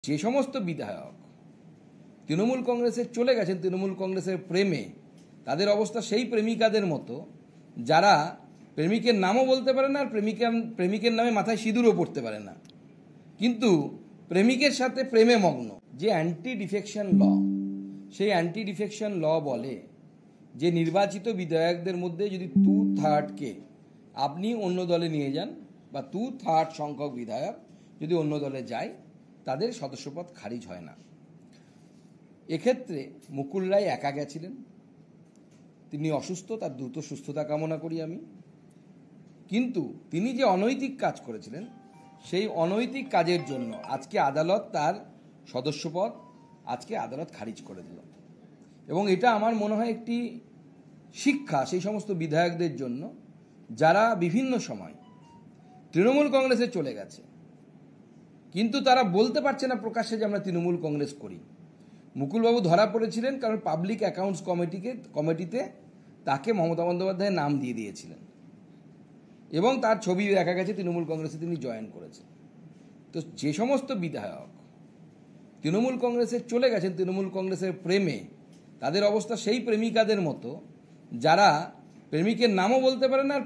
যে সমস্ত বিধায়ক তৃণমূল কংগ্রেসে চলে গেছেন তৃণমূল কংগ্রেসের প্রেমে, তাদের অবস্থা সেই প্রেমিকাদের মতো যারা প্রেমিকের নামও বলতে পারে না আর প্রেমিকের নামে মাথায় সিঁদুরও পড়তে পারে না, কিন্তু প্রেমিকের সাথে প্রেমে মগ্ন। যে অ্যান্টি ডিফেকশন ল, সেই অ্যান্টি ডিফেকশন ল বলে যে নির্বাচিত বিধায়কদের মধ্যে যদি 2/3 আপনি অন্য দলে নিয়ে যান বা 2/3 সংখ্যক বিধায়ক যদি অন্য দলে যায়, তাদের সদস্যপদ খারিজ হয় না। এক্ষেত্রে মুকুল রায় একা গেছিলেন, তিনি অসুস্থ, তার দ্রুত সুস্থতা কামনা করি আমি। কিন্তু তিনি যে অনৈতিক কাজ করেছিলেন, সেই অনৈতিক কাজের জন্য আজকে আদালত তার সদস্যপদ খারিজ করে দিল। এবং এটা আমার মনে হয় একটি শিক্ষা সেই সমস্ত বিধায়কদের জন্য যারা বিভিন্ন সময় তৃণমূল কংগ্রেসে চলে গেছে, কিন্তু তারা বলতে পারছে না প্রকাশ্যে যে আমরা তৃণমূল কংগ্রেস করি। মুকুলবাবু ধরা পড়েছিলেন কারণ পাবলিক অ্যাকাউন্টস কমিটিতে তাকে মমতা বন্দ্যোপাধ্যায়ের নাম দিয়ে দিয়েছিলেন এবং তার ছবি দেখা গেছে তৃণমূল কংগ্রেসে তিনি জয়েন করেছেন। তো যে সমস্ত বিধায়ক তৃণমূল কংগ্রেসে চলে গেছেন তৃণমূল কংগ্রেসের প্রেমে, তাদের অবস্থা সেই প্রেমিকাদের মতো যারা প্রেমিকের নামও বলতে পারে না আর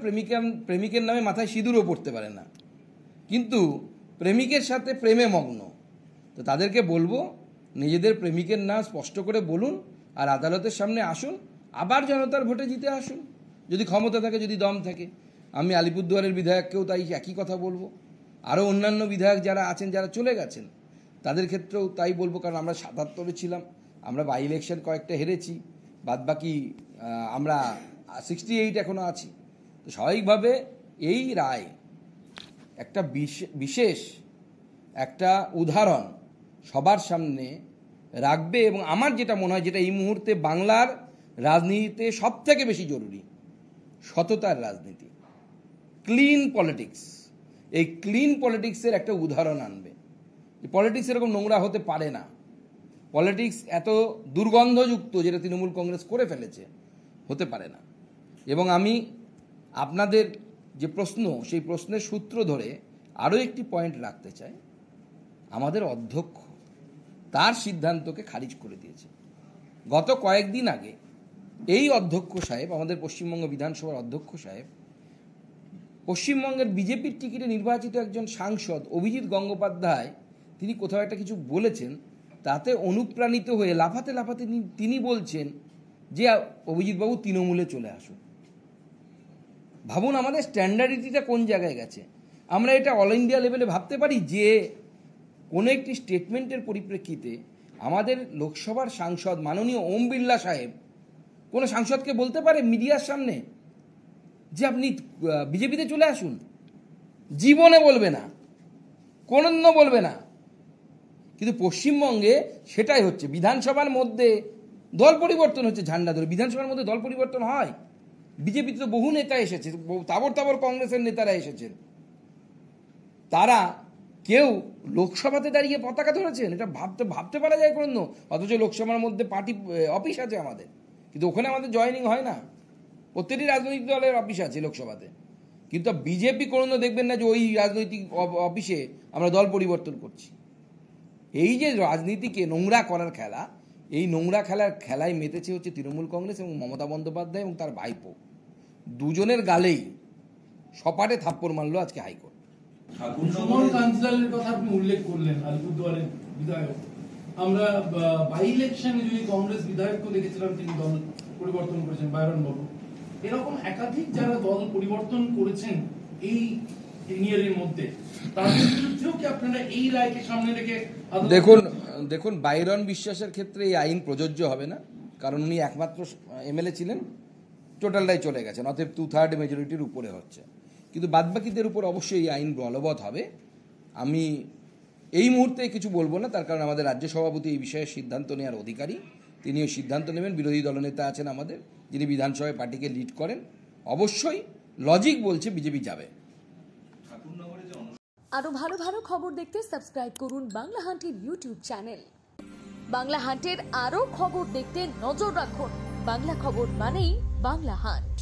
প্রেমিকের নামে মাথায় সিঁদুরও পড়তে পারে না, কিন্তু প্রেমিকের সাথে প্রেমে মগ্ন। তো তাদেরকে বলবো, নিজেদের প্রেমিকের নাম স্পষ্ট করে বলুন আর আদালতের সামনে আসুন, আবার জনতার ভোটে জিতে আসুন যদি ক্ষমতা থাকে, যদি দম থাকে। আমি আলিপুরদুয়ারের বিধায়ককেও তাই একই কথা বলবো, আরও অন্যান্য বিধায়ক যারা আছেন, যারা চলে গেছেন, তাদের ক্ষেত্রেও তাই বলবো। কারণ আমরা 77-এ ছিলাম, আমরা বাই ইলেকশন কয়েকটা হেরেছি, বাদবাকি আমরা 68 এখনও আছি। তো স্বাভাবিকভাবে এই রায় একটা বিশেষ একটা উদাহরণ সবার সামনে রাখবে। এবং আমার যেটা মনে হয়, যেটা এই মুহূর্তে বাংলার রাজনীতিতে সব থেকে বেশি জরুরি, সততার রাজনীতি, ক্লিন পলিটিক্স। এই ক্লিন পলিটিক্সের একটা উদাহরণ আনবে। পলিটিক্স এরকম নোংরা হতে পারে না, পলিটিক্স এত দুর্গন্ধযুক্ত যেটা তৃণমূল কংগ্রেস করে ফেলেছে হতে পারে না। এবং আমি আপনাদের যে প্রশ্ন, সেই প্রশ্নের সূত্র ধরে আরও একটি পয়েন্ট রাখতে চাই। আমাদের অধ্যক্ষ তার সিদ্ধান্তকে খারিজ করে দিয়েছে। গত কয়েকদিন আগে এই অধ্যক্ষ সাহেব, আমাদের পশ্চিমবঙ্গ বিধানসভার অধ্যক্ষ সাহেব, পশ্চিমবঙ্গের বিজেপির টিকিটে নির্বাচিত একজন সাংসদ অভিজিৎ গঙ্গোপাধ্যায়, তিনি কোথাও একটা কিছু বলেছেন, তাতে অনুপ্রাণিত হয়ে লাফাতে লাফাতে তিনি বলছেন যে অভিজিৎবাবু তৃণমূলে চলে আসুন। ভাবুন আমাদের স্ট্যান্ডার্ডিটিটা কোন জায়গায় গেছে। আমরা এটা অল ইন্ডিয়া লেভেলে ভাবতে পারি যে কোনো একটি স্টেটমেন্টের পরিপ্রেক্ষিতে আমাদের লোকসভার সাংসদ মাননীয় ওম বিড়লা সাহেব কোনো সাংসদকে বলতে পারে মিডিয়ার সামনে যে আপনি বিজেপিতে চলে আসুন? জীবনে বলবে না, কোনো বলবে না। কিন্তু পশ্চিমবঙ্গে সেটাই হচ্ছে। বিধানসভার মধ্যে দল পরিবর্তন হচ্ছে ঝান্ডা ধরে। বিধানসভার মধ্যে দল পরিবর্তন হয়? বিজেপিতে তো বহু নেতা এসেছে, তাবর কংগ্রেসের নেতারা এসেছেন, তারা কেউ লোকসভাতে দাঁড়িয়ে পতাকা ধরেছেন? এটা ভাবতে পারা যায় কোনো? অথচ লোকসভার মধ্যে পার্টি অফিস আছে আমাদের, কিন্তু ওখানে আমাদের জয়েনিং হয় না। প্রত্যেকটি রাজনৈতিক দলের অফিস আছে লোকসভাতে, কিন্তু বিজেপি কোনো দেখবেন না যে ওই রাজনৈতিক অফিসে আমরা দল পরিবর্তন করছি। এই যে রাজনীতিকে নোংরা করার খেলা, এই নোংরা খেলায় মেতেছে হচ্ছে তৃণমূল কংগ্রেস এবং মমতা বন্দ্যোপাধ্যায় এবং তার ভাইপো। দুজনের গালেই সপাটে থাপ্পড় মারলো আজকে হাইকোর্ট। কথা আপনি উল্লেখ করলেন, আলিপুরদুয়ারের বিধায়ক, আমরা বাই ইলেকশনে যদি কংগ্রেস বিধায়ককে দেখেছিলাম তিনি দল পরিবর্তন করেছেন, বাইরন বাবু। এরকম একাধিক যারা দল পরিবর্তন করেছেন এই টেনিয়ারের মধ্যে, তাদের বিরুদ্ধেও কি আপনারা এই রায়কে সামনে রেখে? দেখুন বাইরন বিশ্বাসের ক্ষেত্রে এই আইন প্রযোজ্য হবে না, কারণ উনি একমাত্র এমএলএ ছিলেন, টোটালটাই চলে গেছেন, অতএব 2/3 মেজরিটির উপরে হচ্ছে। কিন্তু বাদবাকিদের উপর অবশ্যই এই আইন বলবৎ হবে। আমি এই মুহূর্তে কিছু বলবো না, তার কারণ আমাদের রাজ্য সভাপতি এই বিষয়ে সিদ্ধান্ত নেওয়ার অধিকারী, তিনিও সিদ্ধান্ত নেবেন। বিরোধী দলনেতা আছেন আমাদের, যিনি বিধানসভায় পার্টিকে লিড করেন। অবশ্যই লজিক বলছে বিজেপি যাবে। আরো ভালো ভালো খবর দেখতে সাবস্ক্রাইব করুন বাংলা হান্টের ইউটিউব চ্যানেল। বাংলা হান্টের আরো খবর দেখতে নজর রাখুন। বাংলা খবর মানেই বাংলা হান্ট।